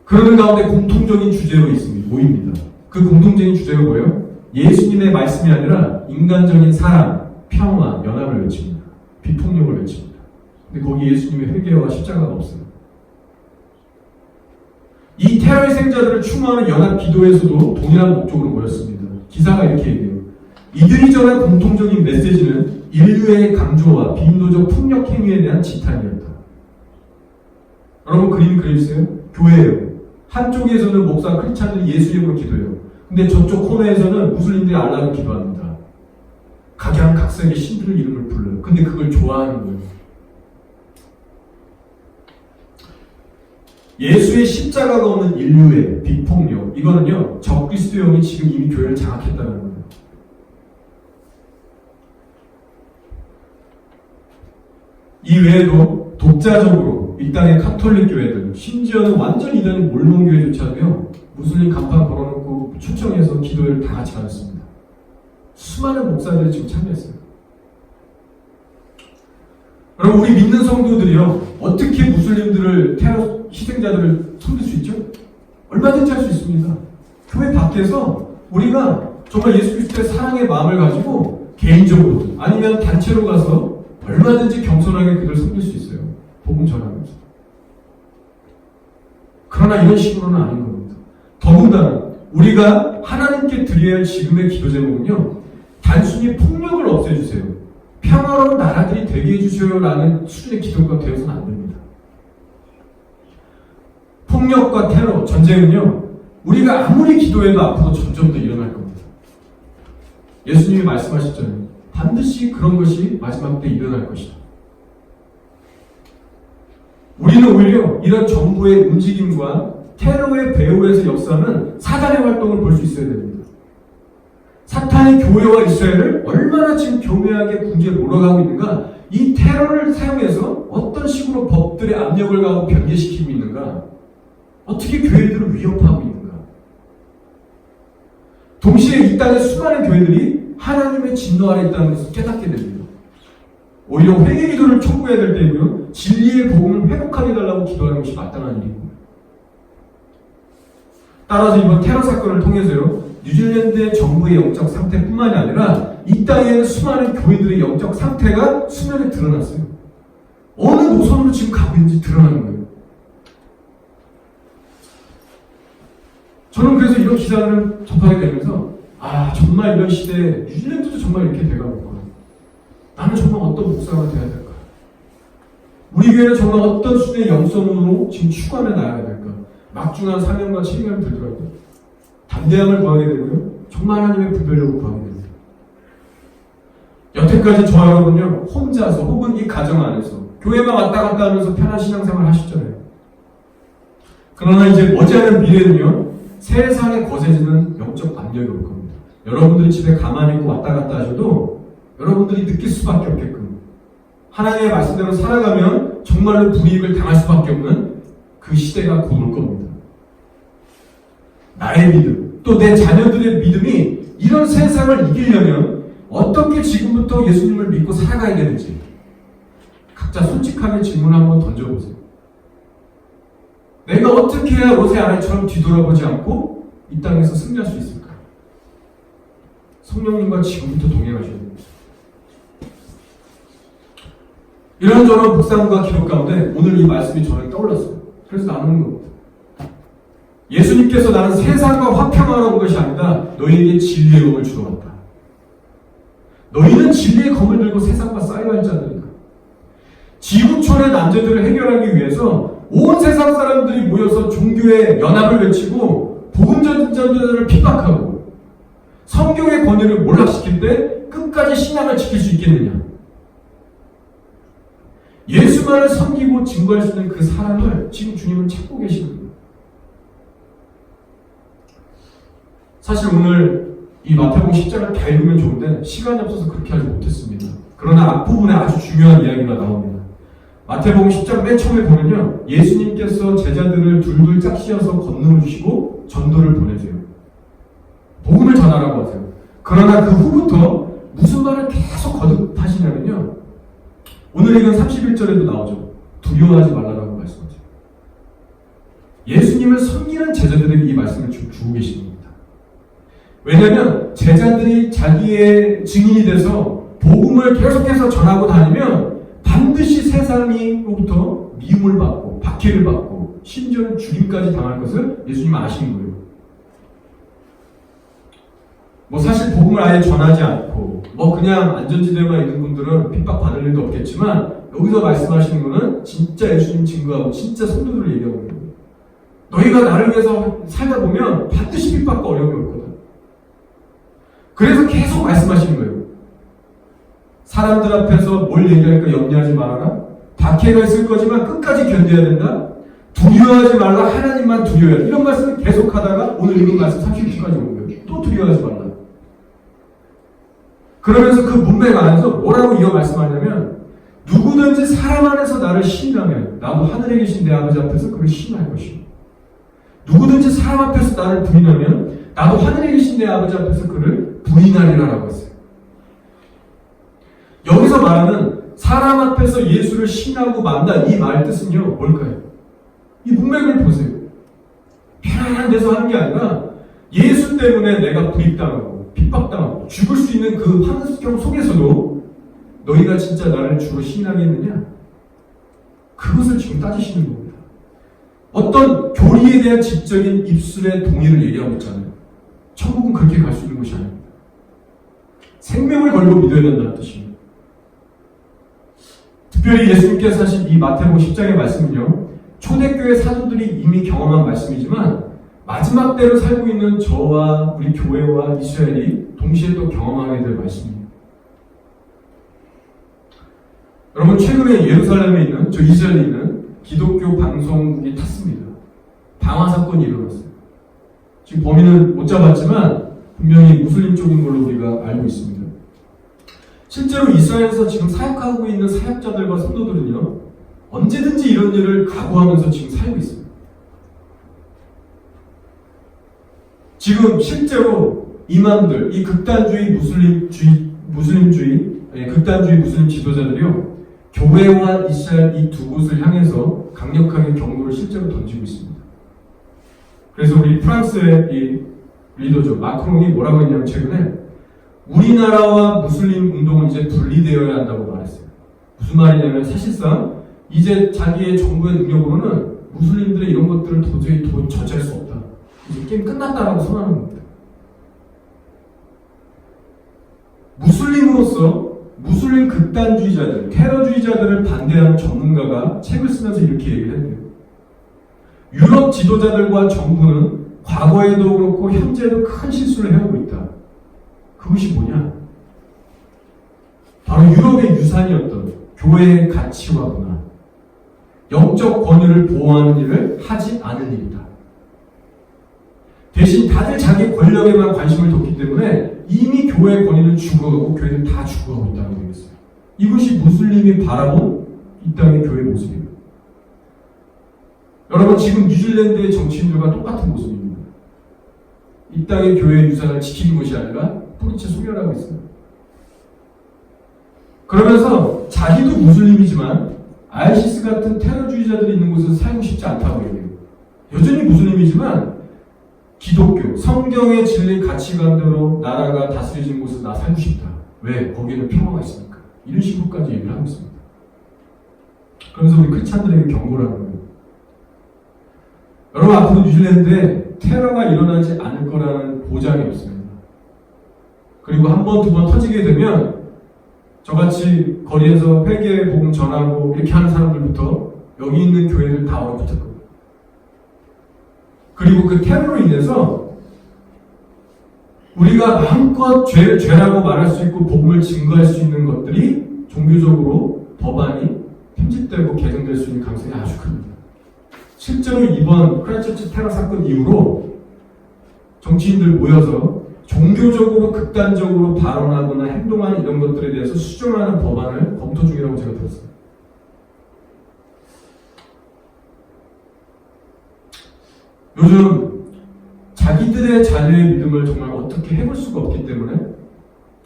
그러는 가운데 공통적인 주제로 있습니다. 모입니다. 그 공통적인 주제가 뭐예요? 예수님의 말씀이 아니라 인간적인 사랑, 평화, 연합을 외칩니다. 비폭력을 외칩니다. 근데 거기 예수님의 회개와 십자가가 없어요. 이 테러 희생자들을 추모하는 연합 기도에서도 동일한 목적으로 모였습니다. 기사가 이렇게 얘기해요. 이들이 전한 공통적인 메시지는 인류의 강조와 비인도적 폭력 행위에 대한 지탄이었다. 여러분, 그림 그려주세요. 교회예요. 한쪽에서는 목사 크리스찬들이 예수 이름으로 기도해요. 근데 저쪽 코너에서는 무슬림들이 알라를 기도합니다. 각양각색의 신들의 이름을 불러요. 근데 그걸 좋아하는 거예요. 예수의 십자가가 없는 인류의 비폭력, 이거는요, 적그리스도형이 지금 이미 교회를 장악했다는 거예요. 이 외에도 독자적으로 이 땅의 카톨릭 교회들, 심지어는 완전 이단인 몰몬교회조차도요, 무슬림 간판 걸어놓고 초청해서 기도회를 다 같이 가졌습니다. 수많은 목사들이 지금 참여했어요. 여러분, 우리 믿는 성도들이요, 어떻게 무슬림들을, 테러 희생자들을 섬길 수 있죠? 얼마든지 할 수 있습니다. 교회 밖에서 우리가 정말 예수 그리스도의 사랑의 마음을 가지고 개인적으로 아니면 단체로 가서 얼마든지 겸손하게 그들을 섬길 수 있어요. 복음 전하면서. 그러나 이런 식으로는 아닌 겁니다. 더군다나 우리가 하나님께 드려야 할 지금의 기도 제목은요, 단순히 폭력을 없애주세요, 평화로운 나라들이 되게 해주세요라는 수준의 기도가 되어서는 안 됩니다. 폭력과 테러, 전쟁은요, 우리가 아무리 기도해도 앞으로 점점 더 일어날 겁니다. 예수님이 말씀하셨잖아요. 반드시 그런 것이 마지막 때 일어날 것이다. 우리는 오히려 이런 정부의 움직임과 테러의 배후에서 역사하는 사단의 활동을 볼 수 있어야 됩니다. 사탄이 교회와 이스라엘을 얼마나 지금 교묘하게 궁지에 몰아가고 있는가, 이 테러를 사용해서 어떤 식으로 법들의 압력을 가하고 변개시키고 있는가? 어떻게 교회들을 위협하고 있는가? 동시에 이 땅의 수많은 교회들이 하나님의 진노 아래 있다는 것을 깨닫게 됩니다. 오히려 회개 기도를 촉구해야 될 때고요. 진리의 복음을 회복하게 해달라고 기도하는 것이 마땅한 일입니다. 따라서 이번 테러 사건을 통해서요. 뉴질랜드의 정부의 영적 상태뿐만이 아니라 이 땅의 수많은 교회들의 영적 상태가 수면에 드러났어요. 어느 노선으로 지금 가고 있는지 드러나는 거예요. 저는 그래서 이런 기사를 접하게 되면서 정말 이런 시대에 뉴질랜드도 정말 이렇게 돼가고 있구나. 나는 정말 어떤 목사가 돼야 될까? 우리 교회는 정말 어떤 수준의 영성으로 지금 추구하며 나아가야 될까? 막중한 사명과 책임감이 들더라고요. 담대함을 구하게 되고요. 정말 하나님의 분별력을 구하게 됩니다. 여태까지 저 여러분요. 혼자서 혹은 이 가정 안에서 교회만 왔다 갔다 하면서 편한 신앙생활 하셨잖아요. 그러나 이제 머지않은 미래는요. 세상에 거세지는 영적 압력이 올 겁니다. 여러분들이 집에 가만히 있고 왔다 갔다 하셔도 여러분들이 느낄 수밖에 없게끔 하나님의 말씀대로 살아가면 정말로 불이익을 당할 수밖에 없는 그 시대가 곧 올 겁니다. 나의 믿음, 또 내 자녀들의 믿음이 이런 세상을 이기려면 어떻게 지금부터 예수님을 믿고 살아가야 되는지 각자 솔직하게 질문을 한번 던져보세요. 내가 어떻게 해야 롯의 아내처럼 뒤돌아보지 않고 이 땅에서 승리할 수 있을까? 성령님과 지금부터 동행하셔야 됩니다. 이런저런 묵상과 기록 가운데 오늘 이 말씀이 저를 떠올랐어요. 그래서 나누는 겁니다. 예수님께서 나는 세상과 화평하러 온 것이 아니다. 너희에게 진리의 검을 주러 왔다. 너희는 진리의 검을 들고 세상과 싸워야 할 자들이다. 지구촌의 난제들을 해결하기 위해서 온 세상 사람들이 모여서 종교의 연합을 외치고 복음 전자들을 핍박하고 성경의 권위를 몰락시킬 때 끝까지 신앙을 지킬 수 있겠느냐? 예수만을 섬기고 증거할 수 있는 그 사람을 지금 주님은 찾고 계시는 거예요. 사실 오늘 이 마태복음 10장을 다 읽으면 좋은데 시간이 없어서 그렇게 하지 못했습니다. 그러나 앞부분에 아주 중요한 이야기가 나옵니다. 마태복음 10장 맨 처음에 보면요. 예수님께서 제자들을 둘둘 짝지어서 권능을 주시고 전도를 보내세요. 복음을 전하라고 하세요. 그러나 그 후부터 무슨 말을 계속 거듭하시냐면요. 오늘 이건 31절에도 나오죠. 두려워하지 말라라고 말씀하죠. 예수님을 섬기는 제자들에게 이 말씀을 주고 계신 겁니다. 왜냐하면 제자들이 자기의 증인이 돼서 복음을 계속해서 전하고 다니면 반드시 세상으로부터 미움을 받고 박해를 받고 심지어는 죽임까지 당할 것을 예수님은 아시는 거예요. 사실 복음을 아예 전하지 않고 그냥 안전지대만 있는 분들은 핍박받을 일도 없겠지만 여기서 말씀하시는 거는 진짜 예수님 증거하고 진짜 성도들을 얘기하고 있는 거예요. 너희가 나를 위해서 살다 보면 반드시 핍박과 어려움이 올 거다. 그래서 계속 말씀하시는 거예요. 사람들 앞에서 뭘 얘기할까 염려하지 말아라. 박해가 있을 거지만 끝까지 견뎌야 된다. 두려워하지 말라. 하나님만 두려워해라. 이런 말씀을 계속 하다가 오늘 읽은 말씀 30주까지 온 거예요. 또 두려워하지 말라. 그러면서 그 문맥 안에서 뭐라고 이어 말씀하냐면 누구든지 사람 안에서 나를 신뢰하면 나도 하늘에 계신 내 아버지 앞에서 그를 신뢰할 것이고 누구든지 사람 앞에서 나를 부인하면 나도 하늘에 계신 내 아버지 앞에서 그를 부인하리라라고 했어요. 여기서 말하는 사람 앞에서 예수를 신하고 만다 이 말 뜻은요 뭘까요? 이 문맥을 보세요. 편안한 데서 하는 게 아니라 예수 때문에 내가 불이익당하고 핍박당하고 죽을 수 있는 그 환경 속에서도 너희가 진짜 나를 주로 신뢰하겠느냐? 그것을 지금 따지시는 겁니다. 어떤 교리에 대한 지적인 입술의 동의를 얘기하고 있잖아요. 천국은 그렇게 갈 수 있는 것이 아닙니다. 생명을 걸고 믿어야 된다는 뜻입니다. 특별히 예수님께서 하신 이 마태복음 10장의 말씀은요. 초대교회 사도들이 이미 경험한 말씀이지만 마지막 때로 살고 있는 저와 우리 교회와 이스라엘이 동시에 또 경험하게 될 말씀입니다. 여러분 최근에 예루살렘에 있는 이스라엘에 있는 기독교 방송국이 탔습니다. 방화 사건이 일어났어요. 지금 범인은 못 잡았지만 분명히 무슬림 쪽인 걸로 우리가 알고 있습니다. 실제로 이스라엘에서 지금 사역하고 있는 사역자들과 성도들은요, 언제든지 이런 일을 각오하면서 지금 살고 있습니다. 지금 실제로 이맘들, 이 극단주의 극단주의 무슬림 지도자들이요, 교회와 이스라엘 이 두 곳을 향해서 강력하게 경고를 실제로 던지고 있습니다. 그래서 우리 프랑스의 이 리더죠, 마크롱이 뭐라고 했냐면 최근에 우리나라와 무슬림 운동은 이제 분리되어야 한다고 말했어요. 무슨 말이냐면 사실상 이제 자기의 정부의 능력으로는 무슬림들의 이런 것들을 도저히 저지할 수 없다. 이제 게임 끝났다라고 선언하는 겁니다. 무슬림으로서 무슬림 극단주의자들, 테러주의자들을 반대하는 전문가가 책을 쓰면서 이렇게 얘기를 했대요. 유럽 지도자들과 정부는 과거에도 그렇고 현재도 큰 실수를 해오고 있다. 그것이 뭐냐? 바로 유럽의 유산이었던 교회의 가치와 문화, 영적 권위를 보호하는 일을 하지 않을 일이다. 대신 다들 자기 권력에만 관심을 뒀기 때문에 이미 교회의 권위는 죽어가고 교회는 다 죽어가고 있다고 얘기했어요. 이것이 무슬림이 바라본 이 땅의 교회의 모습이에요. 여러분, 지금 뉴질랜드의 정치인들과 똑같은 모습입니다. 이 땅의 교회의 유산을 지키는 것이 아니라 뿌리채 소멸하고 있습니다. 그러면서 자기도 무슬림이지만 ISIS 같은 테러주의자들이 있는 곳에서 살고 싶지 않다고 얘기해요. 여전히 무슬림이지만 기독교, 성경의 진리 가치관대로 나라가 다스려진 곳에서 나 살고 싶다. 왜? 거기에는 평화가 있으니까. 이런 식으로까지 얘기를 하고 있습니다. 그러면서 우리 크리스찬들에게 경고를 하는 거예요. 여러분, 앞으로 뉴질랜드에 테러가 일어나지 않을 거라는 보장이 없습니다. 그리고 한 번, 두 번 터지게 되면 저같이 거리에서 회개 복음 전하고 이렇게 하는 사람들부터 여기 있는 교회들 다 얼어붙을 겁니다. 그리고 그 테러로 인해서 우리가 마음껏 죄라고 말할 수 있고 복음을 증거할 수 있는 것들이 종교적으로 법안이 편집되고 개정될 수 있는 가능성이 아주 큽니다. 실제로 이번 크라이스트처치 테러 사건 이후로 정치인들 모여서 종교적으로 극단적으로 발언하거나 행동하는 이런 것들에 대해서 수정하는 법안을 검토 중이라고 제가 들었습니다. 요즘 자기들의 자녀의 믿음을 정말 어떻게 해볼 수가 없기 때문에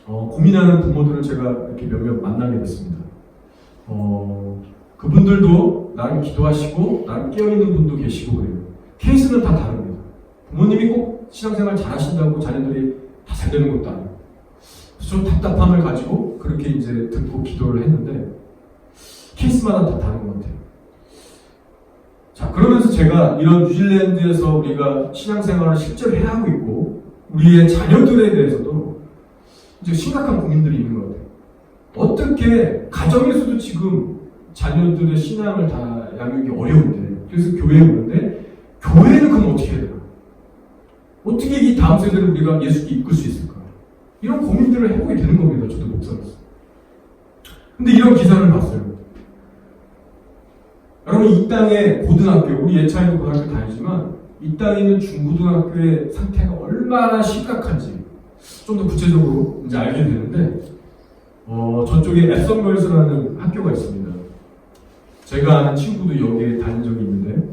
고민하는 부모들을 제가 이렇게 몇몇 만나게 됐습니다. 그분들도 나름 기도하시고 나름 깨어있는 분도 계시고 그래요. 케이스는 다 다릅니다. 부모님이 꼭 신앙생활 잘 하신다고 자녀들이 다 잘 되는 것도 아니고, 좀 답답함을 가지고 그렇게 이제 듣고 기도를 했는데 케이스마다 다 다른 것 같아요. 자, 그러면서 제가 이런 뉴질랜드에서 우리가 신앙생활을 실제로 해야 하고 있고 우리의 자녀들에 대해서도 이제 심각한 고민들이 있는 것 같아요. 어떻게 가정에서도 지금 자녀들의 신앙을 다 양육이 어려운데, 그래서 교회에 오는데 교회는 그럼 어떻게 해야 되나? 어떻게 이 다음 세대를 우리가 예수께 이끌 수 있을까? 이런 고민들을 해보게 되는 겁니다. 저도 목사로서. 근데 이런 기사를 봤어요. 여러분, 이 땅의 고등학교, 우리 예차이도 고등학교 다니지만 이 땅에 있는 중고등학교의 상태가 얼마나 심각한지 좀 더 구체적으로 이제 알게 되는데, 저쪽에 앱섬걸스라는 학교가 있습니다. 제가 아는 친구도 여기에 다닌 적이 있는데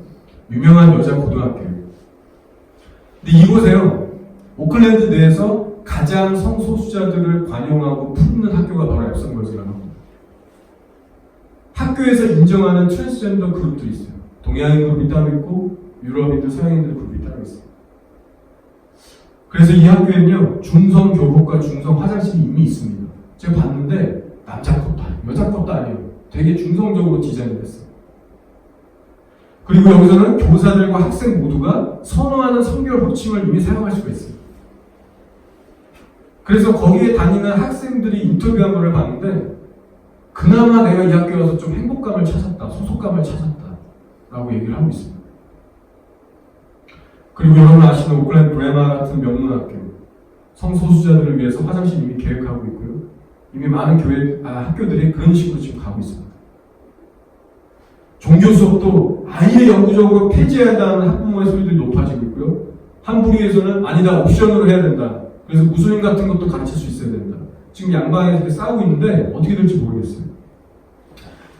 유명한 여자 고등학교예요. 근데 이곳에요, 오클랜드 내에서 가장 성소수자들을 관용하고 품는 학교가 바로 앱섬걸스라는 학교입니다. 학교에서 인정하는 트랜스젠더 그룹들이 있어요. 동양인 그룹이 따로 있고 유럽인들, 서양인들 그룹이 따로 있어요. 그래서 이 학교에는요, 중성 교복과 중성 화장실이 이미 있습니다. 제가 봤는데 남자 것도 아니에요, 여자 것도 아니에요. 되게 중성적으로 디자인이 됐어요. 그리고 여기서는 교사들과 학생 모두가 선호하는 성별 호칭을 이미 사용할 수가 있어요. 그래서 거기에 다니는 학생들이 인터뷰한 거를 봤는데 그나마 내가 이 학교에 와서 좀 행복감을 찾았다, 소속감을 찾았다 라고 얘기를 하고 있습니다. 그리고 여러분 아시는 오클랜드 브레마 같은 명문학교, 성소수자들을 위해서 화장실 이미 계획하고 있고요. 이미 많은 학교들이 그런 식으로 지금 가고 있습니다. 종교 수업도 아예 영구적으로 폐지해야 한다는 학부모의 소리들이 높아지고 있고요. 한 부류에서는 아니다, 옵션으로 해야 된다. 그래서 무슬림 같은 것도 가르칠 수 있어야 된다. 지금 양방에서 이렇게 싸우고 있는데 어떻게 될지 모르겠어요.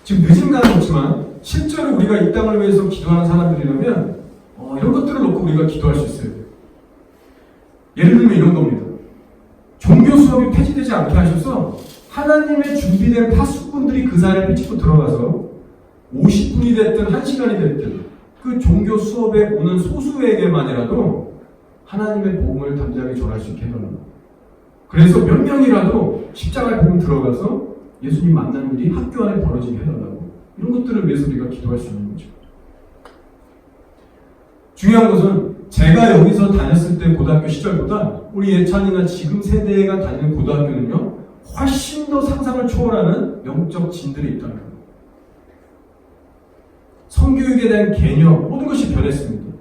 지금 늦은 감은 없지만 실제로 우리가 이 땅을 위해서 기도하는 사람들이라면 이런 것들을 놓고 우리가 기도할 수 있어요. 예를 들면 이런 겁니다. 종교 수업이 폐지되지 않게 하셔서 하나님의 준비된 파수꾼들이 그 사회를 삐치고 들어가서 50분이 됐든 1시간이 됐든 그 종교 수업에 오는 소수에게만이라도 하나님의 복음을 담대하게 전할 수 있게 해달라고. 그래서 몇 명이라도 십자가의 복음 들어가서 예수님 만나는 일이 학교 안에 벌어지게 해달라고. 이런 것들을 위해서 우리가 기도할 수 있는 거죠. 중요한 것은 제가 여기서 다녔을 때 고등학교 시절보다 우리 예찬이나 지금 세대가 다니는 고등학교는요 훨씬 더 상상을 초월하는 영적 진들이 있다는 거예요. 성교육에 대한 개념 모든 것이 변했습니다.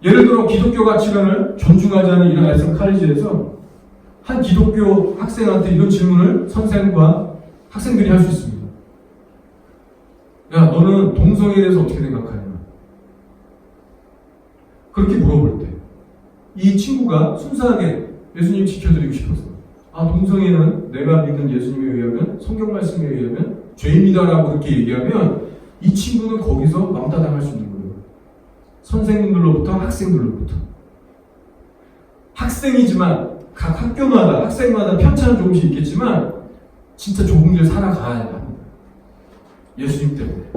예를 들어 기독교 가치관을 존중하지 않는 이런 에슨 칼리지에서 한 기독교 학생한테 이런 질문을 선생과 학생들이 할 수 있습니다. 야, 너는 동성애에 대해서 어떻게 생각하냐? 그렇게 물어볼 때 이 친구가 순수하게 예수님 지켜드리고 싶었어. 동성애는 내가 믿는 예수님에 의하면, 성경 말씀에 의하면 죄입니다라고 그렇게 얘기하면 이 친구는 거기서 망다당할 수 있는 거예요. 선생님들로부터 학생들로부터. 학생이지만 각 학교마다 학생마다 편차는 조금씩 있겠지만 진짜 좁은 길 살아가야 합니다. 예수님 때문에.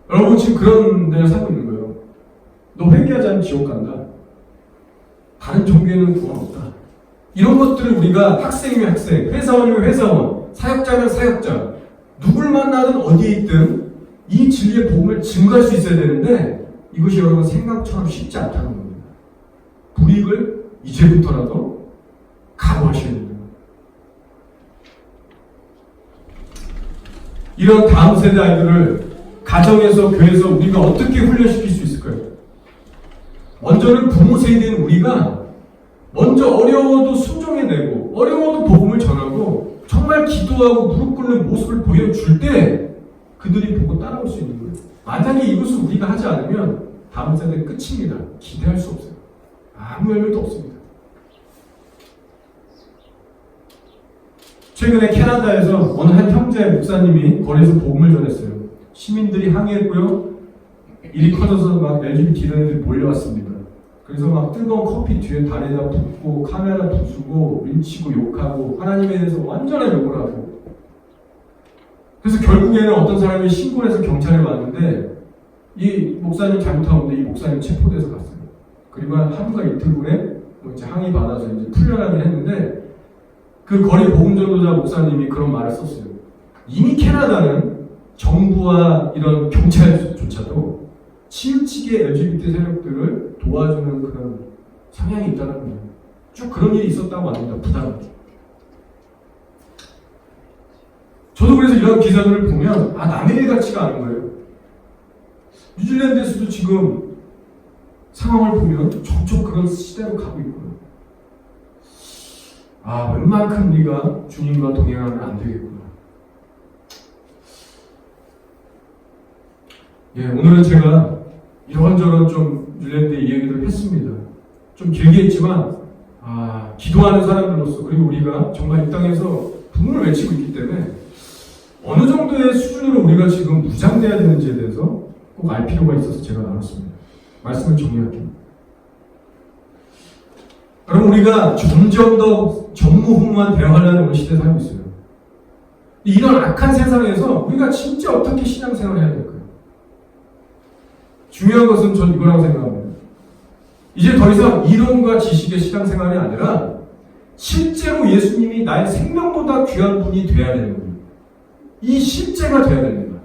여러분 지금 그런 데를 살고 있는 거예요. 너 회개하지 않으면 지옥 간다. 다른 종교에는 구원 없다. 이런 것들을 우리가 학생이면 학생, 회사원이면 회사원, 사역자면 사역자, 누굴 만나든 어디에 있든 이 진리의 복음을 증거할 수 있어야 되는데 이것이 여러분 생각처럼 쉽지 않다는 겁니다. 불이익을 이제부터라도 각오하셔야 됩니다. 이런 다음 세대 아이들을 가정에서, 교회에서 우리가 어떻게 훈련시킬 수 있을까요? 먼저는 부모 세대인 우리가 먼저 어려워도 순종해내고 어려워도 복음을 전하고 정말 기도하고 무릎 꿇는 모습을 보여줄 때 그들이 보고 따라올 수 있는 거예요. 만약에 이것을 우리가 하지 않으면 다음 세대 끝입니다. 기대할 수 없어요. 아무 열매도 없습니다. 최근에 캐나다에서 어느 한 형제 목사님이 거리에서 복음을 전했어요. 시민들이 항의했고요. 일이 커져서 막 LGBT 이런 몰려왔습니다. 그래서 막 뜨거운 커피 뒤에 다리에다 붓고 카메라 부수고 밀치고 욕하고 하나님에 대해서 완전한 욕을 하고, 그래서 결국에는 어떤 사람이 신고를 해서 경찰에 왔는데 이 목사님 잘못하는데 이 목사님 체포돼서 갔어요. 그리고 한 하루가 이틀 후에 이제 항의 받아서 이제 풀려나긴 했는데 그 거리 복음전도자 목사님이 그런 말을 썼어요. 이미 캐나다는 정부와 이런 경찰조차도 치우치게 LGBT 세력들을 도와주는 그런 성향이 있다는 거예요. 쭉 그런 일이 있었다고 합니다. 부당하게. 저도 그래서 이런 기사들을 보면 남의 일 같지가 않은 거예요. 뉴질랜드에서도 지금 상황을 보면 점점 그런 시대로 가고 있고요. 웬만큼 우리가 주님과 동행하면 안 되겠구나. 오늘은 제가 이런저런 좀 뉴질랜드 이야기를 했습니다. 좀 길게 했지만 기도하는 사람들로서, 그리고 우리가 정말 이 땅에서 복음을 외치고 있기 때문에 어느 정도의 수준으로 우리가 지금 무장돼야 되는지에 대해서 꼭 알 필요가 있어서 제가 나눴습니다. 말씀을 정리할게요. 여러분, 우리가 점점 더 전무후무한 대화하려는 오늘 시대에 살고 있어요. 이런 악한 세상에서 우리가 진짜 어떻게 신앙생활을 해야 될까요? 중요한 것은 전 이거라고 생각합니다. 이제 더 이상 이론과 지식의 신앙생활이 아니라 실제로 예수님이 나의 생명보다 귀한 분이 돼야 되는 거예요. 이 실제가 돼야 됩니다.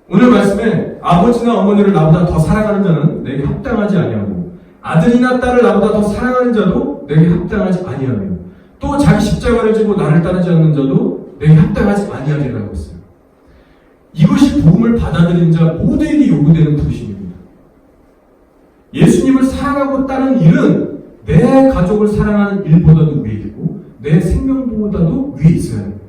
오늘 말씀에 아버지나 어머니를 나보다 더 사랑하는 자는 내게 합당하지 아니하고 아들이나 딸을 나보다 더 사랑하는 자도 내게 합당하지 아니하며 또 자기 십자가를 지고 나를 따르지 않는 자도 내게 합당하지 아니하리라고 했어요. 이것이 복음을 받아들인 자 모두에게 요구되는 부르심입니다. 예수님을 사랑하고 따르는 일은 내 가족을 사랑하는 일보다도 위에 있고 내 생명보다도 위에 있어야 합니다.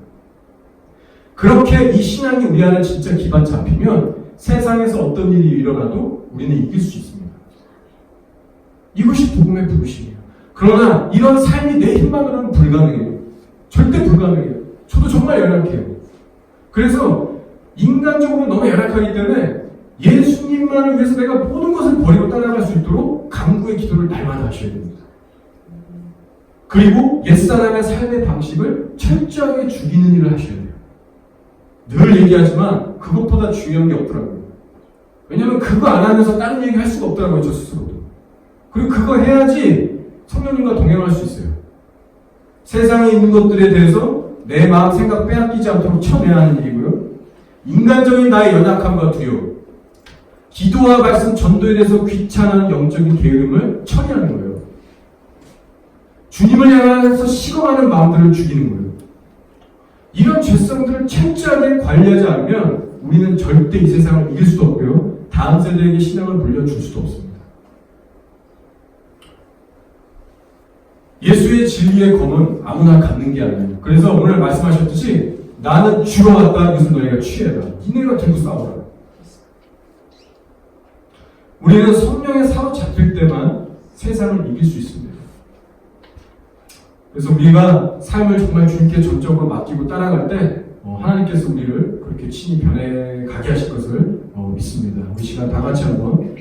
그렇게 이 신앙이 우리 안에 진짜 기반 잡히면 세상에서 어떤 일이 일어나도 우리는 이길 수 있습니다. 이것이 복음의 부르심이에요. 그러나 이런 삶이 내 힘만으로는 불가능해요. 절대 불가능해요. 저도 정말 연약해요. 그래서 인간적으로 너무 연약하기 때문에 예수님만을 위해서 내가 모든 것을 버리고 따라갈 수 있도록 간구의 기도를 날마다 하셔야 됩니다. 그리고 옛사람의 삶의 방식을 철저하게 죽이는 일을 하셔야 돼요. 늘 얘기하지만 그것보다 중요한 게 없더라고요. 왜냐하면 그거 안 하면서 다른 얘기 할 수가 없더라고요, 저 스스로도. 그리고 그거 해야지 성령님과 동행할 수 있어요. 세상에 있는 것들에 대해서 내 마음 생각 빼앗기지 않도록 쳐내야 하는 일이고요. 인간적인 나의 연약함과 두려움, 기도와 말씀 전도에 대해서 귀찮은 영적인 게으름을 처리하는 거예요. 주님을 향해서 식어가는 마음들을 죽이는 거예요. 이런 죄성들을 철저하게 관리하지 않으면 우리는 절대 이 세상을 이길 수도 없고요. 다음 세대에게 신앙을 물려줄 수도 없습니다. 예수의 진리의 검은 아무나 갖는 게 아니에요. 그래서 오늘 말씀하셨듯이 나는 쥐와 같다. 이것을 너희가 취해라. 니네가 들고 싸워라. 우리는 성령에 사로잡힐 때만 세상을 이길 수 있습니다. 그래서 우리가 삶을 정말 주님께 전적으로 맡기고 따라갈 때 하나님께서 우리를 그렇게 친히 변해가게 하실 것을 믿습니다. 우리 시간 다 같이 한번